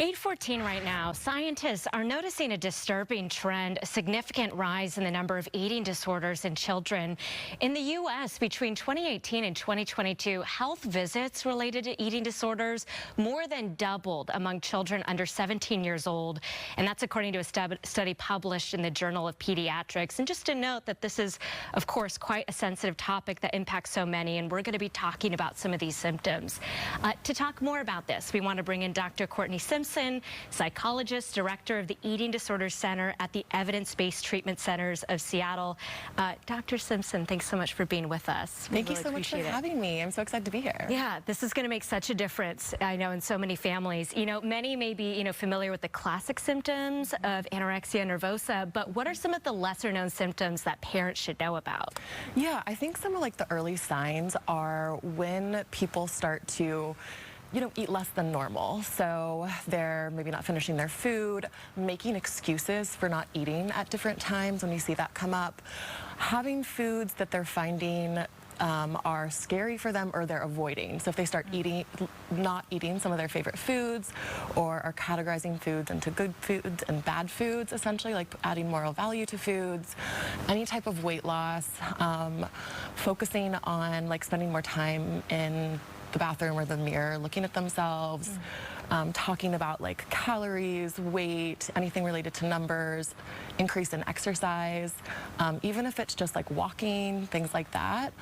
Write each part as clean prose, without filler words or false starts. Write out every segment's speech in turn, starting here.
8:14 right now. Scientists are noticing a disturbing trend, a significant rise in the number of eating disorders in children. In the U.S., between 2018 and 2022, health visits related to eating disorders more than doubled among children under 17 years old. And that's according to a study published in the Journal of Pediatrics. And just to note that this is, of course, quite a sensitive topic that impacts so many. And we're going to be talking about some of these symptoms. To talk more about this, we want to bring in Dr. Courtney Simpson, psychologist, director of the Eating Disorders Center at the Evidence-Based Treatment Centers of Seattle. Dr. Simpson, thanks so much for being with us. Thank you so much for having me. I'm so excited to be here. Yeah, this is going to make such a difference, I know, in so many families. You know, many may be, familiar with the classic symptoms of anorexia nervosa, but what are some of the lesser-known symptoms that parents should know about? Yeah, I think some of the early signs are when people start to eat less than normal. So they're maybe not finishing their food, making excuses for not eating at different times when you see that come up, having foods that they're finding are scary for them or they're avoiding. So if they start not eating some of their favorite foods or are categorizing foods into good foods and bad foods, essentially, like adding moral value to foods, any type of weight loss, focusing on spending more time in the bathroom or the mirror, looking at themselves, talking about calories, weight, anything related to numbers, increase in exercise, even if it's just walking, things like that.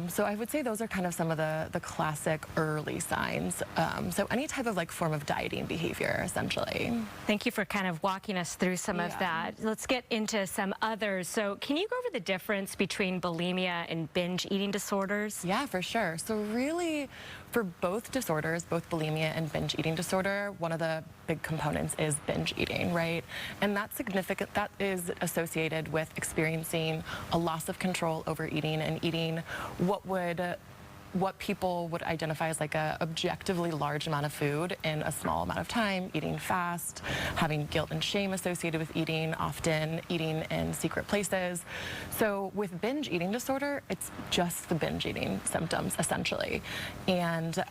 So I would say those are kind of some of the classic early signs. So any type of form of dieting behavior, essentially. Thank you for kind of walking us through some of that. Let's get into some others. So can you go over the difference between bulimia and binge eating disorders? Yeah, for sure. So really, for both disorders, both bulimia and binge eating disorder, one of the big components is binge eating, right? And that's significant. That is associated with experiencing a loss of control over eating and eating what people would identify as a objectively large amount of food in a small amount of time, eating fast, having guilt and shame associated with eating, often eating in secret places. So with binge eating disorder, it's just the binge eating symptoms, essentially. And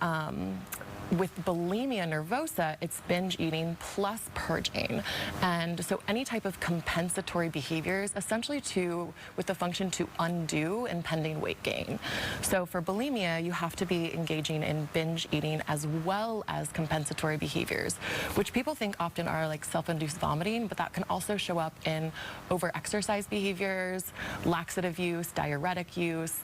with bulimia nervosa, it's binge eating plus purging. And so any type of compensatory behaviors, essentially with the function to undo impending weight gain. So for bulimia, you have to be engaging in binge eating as well as compensatory behaviors, which people think often are self-induced vomiting, but that can also show up in over-exercise behaviors, laxative use, diuretic use,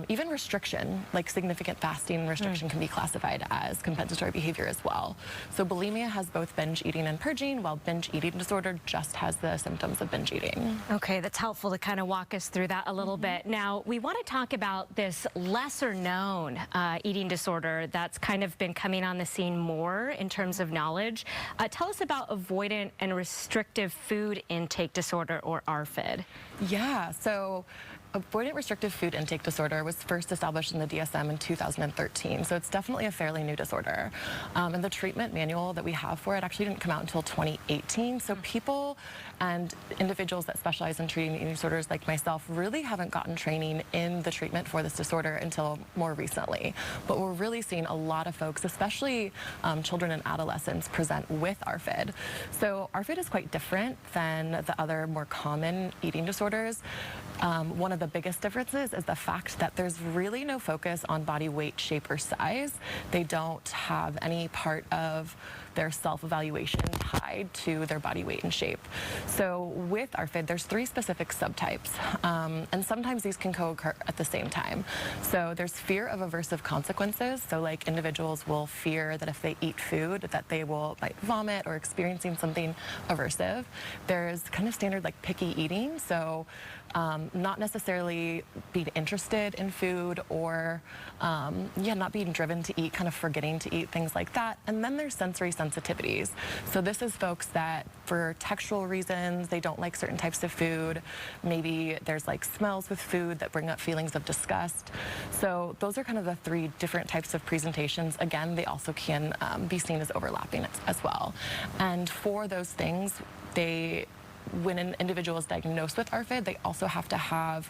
even restriction, significant fasting and restriction can be classified as compensatory behavior as well. So bulimia has both binge eating and purging, while binge eating disorder just has the symptoms of binge eating. Okay, that's helpful to kind of walk us through that a little bit. Now, we want to talk about this lesser known eating disorder that's kind of been coming on the scene more in terms of knowledge. Tell us about avoidant and restrictive food intake disorder, or ARFID. Yeah, so avoidant restrictive food intake disorder was first established in the DSM in 2013, so it's definitely a fairly new disorder. And the treatment manual that we have for it actually didn't come out until 2018, so people and individuals that specialize in treating eating disorders like myself really haven't gotten training in the treatment for this disorder until more recently. But we're really seeing a lot of folks, especially children and adolescents, present with ARFID. So ARFID is quite different than the other more common eating disorders. One of the biggest differences is the fact that there's really no focus on body weight, shape, or size. They don't have any part of their self-evaluation tied to their body weight and shape. So with ARFID, there's 3 specific subtypes, and sometimes these can co-occur at the same time. So there's fear of aversive consequences. So individuals will fear that if they eat food, that they might vomit or experiencing something aversive. There's kind of standard picky eating. So not necessarily being interested in food or not being driven to eat, kind of forgetting to eat, things like that. And then there's sensory sensitivities. So this is folks that for textual reasons, they don't like certain types of food. Maybe there's smells with food that bring up feelings of disgust. So those are kind of the 3 different types of presentations. Again, they also can be seen as overlapping as well. And for those things, they when an individual is diagnosed with ARFID, they also have to have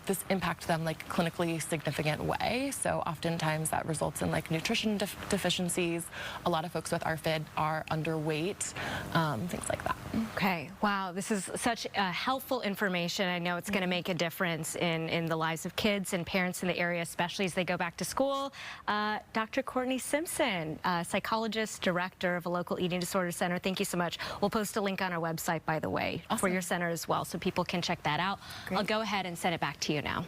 this impact them like clinically significant way. So oftentimes that results in like nutrition deficiencies. A lot of folks with ARFID are underweight, things like that. Okay, wow, this is such helpful information. I know it's going to make a difference in the lives of kids and parents in the area, especially as they go back to school. Dr. Courtney Simpson, psychologist, director of a local eating disorder center, thank you so much. We'll post a link on our website, by the way, Awesome. for your center as well, so people can check that out. Great. I'll go ahead and send it back to you now.